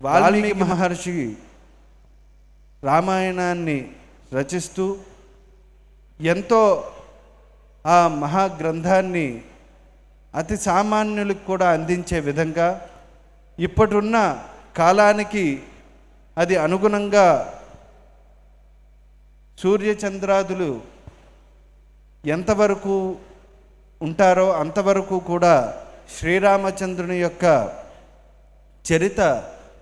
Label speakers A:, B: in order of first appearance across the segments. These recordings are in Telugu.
A: వాల్మీకి మహర్షి రామాయణాన్ని రచిస్తూ ఎంతో ఆ మహాగ్రంథాన్ని అతి సామాన్యులకు కూడా అందించే విధంగా ఇప్పటిన్న కాలానికి అది అనుగుణంగా సూర్యచంద్రాదులు ఎంతవరకు ఉంటారో అంతవరకు కూడా శ్రీరామచంద్రుని యొక్క చరిత్ర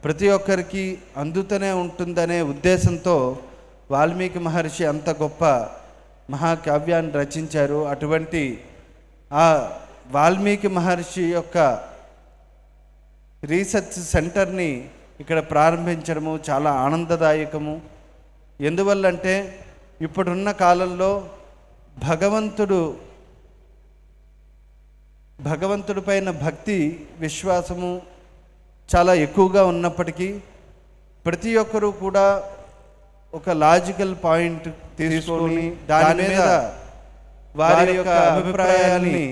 A: ప్రతి ఒక్కరికి అందుతూనే ఉంటుందనే ఉద్దేశంతో వాల్మీకి మహర్షి అంత గొప్ప మహాకావ్యాన్ని రచించారు. అటువంటి ఆ వాల్మీకి మహర్షి యొక్క రీసెర్చ్ సెంటర్ని ఇక్కడ ప్రారంభించడము చాలా ఆనందదాయకము. ఎందువల్లంటే ఇప్పుడున్న కాలంలో భగవంతుడి పైన భక్తి విశ్వాసము చాలా ఎక్కువగా ఉన్నప్పటికీ ప్రతి ఒక్కరూ కూడా ఒక లాజికల్ పాయింట్ తీసుకొని దాని మీద వారి యొక్క అభిప్రాయాన్ని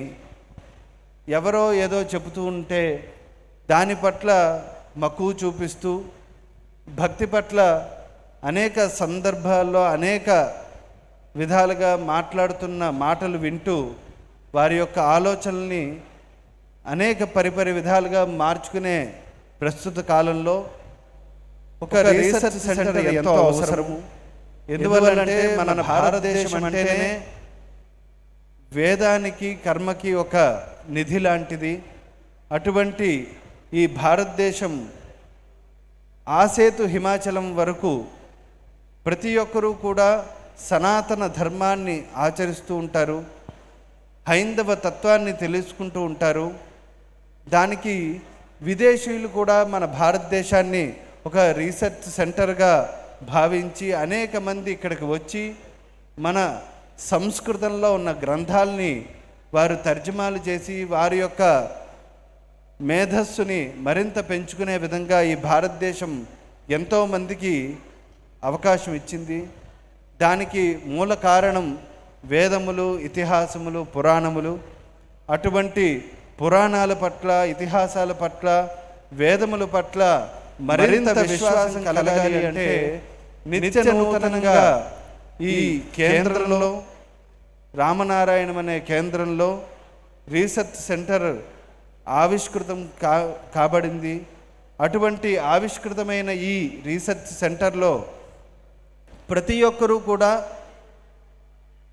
A: ఎవరో ఏదో చెబుతూ ఉంటే దాని పట్ల మక్కువ చూపిస్తూ భక్తి పట్ల అనేక సందర్భాల్లో అనేక విధాలుగా మాట్లాడుతున్న మాటలు వింటూ వారి యొక్క ఆలోచనల్ని అనేక పరిపరి విధాలుగా మార్చుకునే ప్రస్తుత కాలంలో ఒక రీసెర్చ్ సెంటర్ ఎంతో అవసరము. ఎందువల్లంటే మన భారతదేశం అంటేనే వేదానికి కర్మకి ఒక నిధి లాంటిది. అటువంటి ఈ భారతదేశం ఆసేతు హిమాచలం వరకు ప్రతి ఒక్కరూ కూడా సనాతన ధర్మాన్ని ఆచరిస్తూ ఉంటారు, హైందవ తత్వాన్ని తెలుసుకుంటూ ఉంటారు. దానికి విదేశీయులు కూడా మన భారతదేశాన్ని ఒక రీసెర్చ్ సెంటర్గా భావించి అనేక మంది ఇక్కడికి వచ్చి మన సంస్కృతంలో ఉన్న గ్రంథాలని వారు తర్జుమాలు చేసి వారి యొక్క మేధస్సుని మరింత పెంచుకునే విధంగా ఈ భారతదేశం ఎంతోమందికి అవకాశం ఇచ్చింది. దానికి మూల కారణం వేదములు, ఇతిహాసములు, పురాణములు. అటువంటి పురాణాల పట్ల, ఇతిహాసాల పట్ల, వేదముల పట్ల మరింత విశ్వాసం కలగాలి అంటే నిత్య నూతనంగా ఈ కేంద్రంలో, రామనారాయణం అనే కేంద్రంలో రీసెర్చ్ సెంటర్ ఆవిష్కృతం కాబడింది. అటువంటి ఆవిష్కృతమైన ఈ రీసెర్చ్ సెంటర్లో ప్రతి ఒక్కరూ కూడా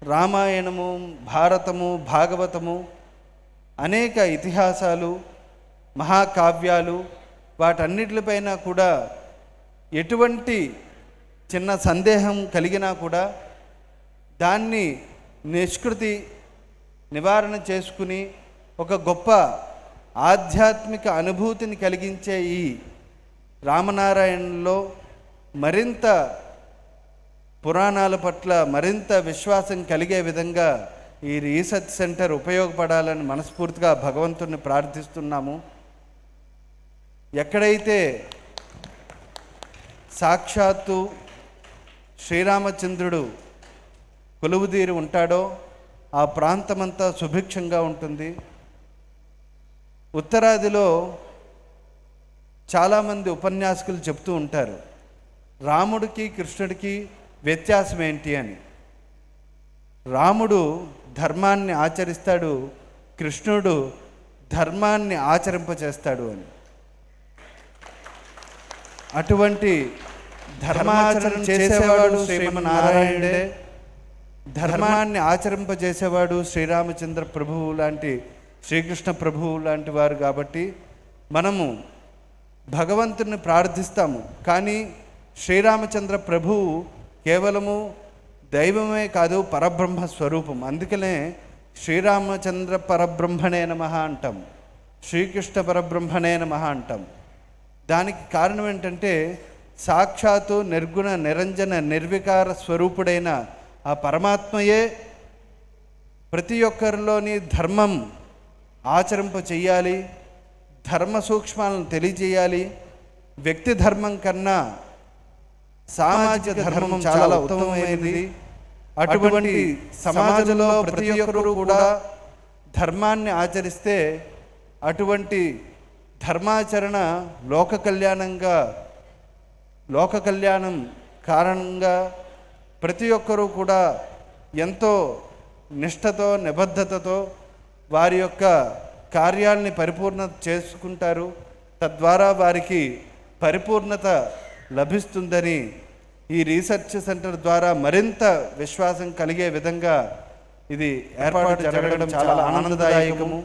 A: రామాయణము, భారతము, భాగవతము, అనేక ఇతిహాసాలు, మహాకావ్యాలు వాటన్నిటిపైన కూడా ఎటువంటి చిన్న సందేహం కలిగినా కూడా దాన్ని నివారణ చేసుకుని ఒక గొప్ప ఆధ్యాత్మిక అనుభూతిని కలిగించే ఈ రామనారాయణలో మరింత పురాణాల పట్ల మరింత విశ్వాసం కలిగే విధంగా ఈ రీసెర్చ్ సెంటర్ ఉపయోగపడాలని మనస్ఫూర్తిగా భగవంతుడిని ప్రార్థిస్తున్నాము. ఎక్కడైతే సాక్షాత్తు శ్రీరామచంద్రుడు కొలువుదీరి ఉంటాడో ఆ ప్రాంతమంతా సుభిక్షంగా ఉంటుంది. ఉత్తరాదిలో చాలామంది ఉపన్యాసకులు చెప్తూ ఉంటారు రాముడికి కృష్ణుడికి వ్యత్యాసం ఏంటి అని. రాముడు ధర్మాన్ని ఆచరిస్తాడు, కృష్ణుడు ధర్మాన్ని ఆచరింపచేస్తాడు అని. అటువంటి ధర్మాచరణ చేసేవాడు శ్రీమన్నారాయణుడే, ధర్మాన్ని ఆచరింపజేసేవాడు శ్రీరామచంద్ర ప్రభువు లాంటి, శ్రీకృష్ణ ప్రభువు లాంటి వారు. కాబట్టి మనము భగవంతుని ప్రార్థిస్తాము, కానీ శ్రీరామచంద్ర ప్రభువు కేవలము దైవమే కాదు, పరబ్రహ్మ స్వరూపం. అందుకనే శ్రీరామచంద్ర పరబ్రహ్మణే నమః అంటాం, శ్రీకృష్ణ పరబ్రహ్మణే నమః అంటాం. దానికి కారణం ఏంటంటే సాక్షాత్తు నిర్గుణ నిరంజన నిర్వికార స్వరూపుడైన ఆ పరమాత్మయే ప్రతి ఒక్కరిలోని ధర్మం ఆచరింప చెయ్యాలి, ధర్మ సూక్ష్మాలను తెలియజేయాలి. వ్యక్తి ధర్మం కన్నా సామాజిక ధర్మం చాలా ఉత్తమమైనది. అటువంటి సమాజంలో ప్రతి ఒక్కరూ కూడా ధర్మాన్ని ఆచరిస్తే అటువంటి ధర్మాచరణ లోక కళ్యాణంగా లోక కళ్యాణం కారణంగా ప్రతి ఒక్కరూ కూడా ఎంతో నిష్ఠతో నిబద్ధతతో వారి యొక్క కార్యాలని పరిపూర్ణత చేసుకుంటారు. తద్వారా వారికి పరిపూర్ణత లభిస్తుందని ఈ రీసెర్చ్ సెంటర్ ద్వారా మరింత విశ్వాసం కలిగే విధంగా ఇది ఏర్పాటు జరగడం చాలా ఆనందదాయకము.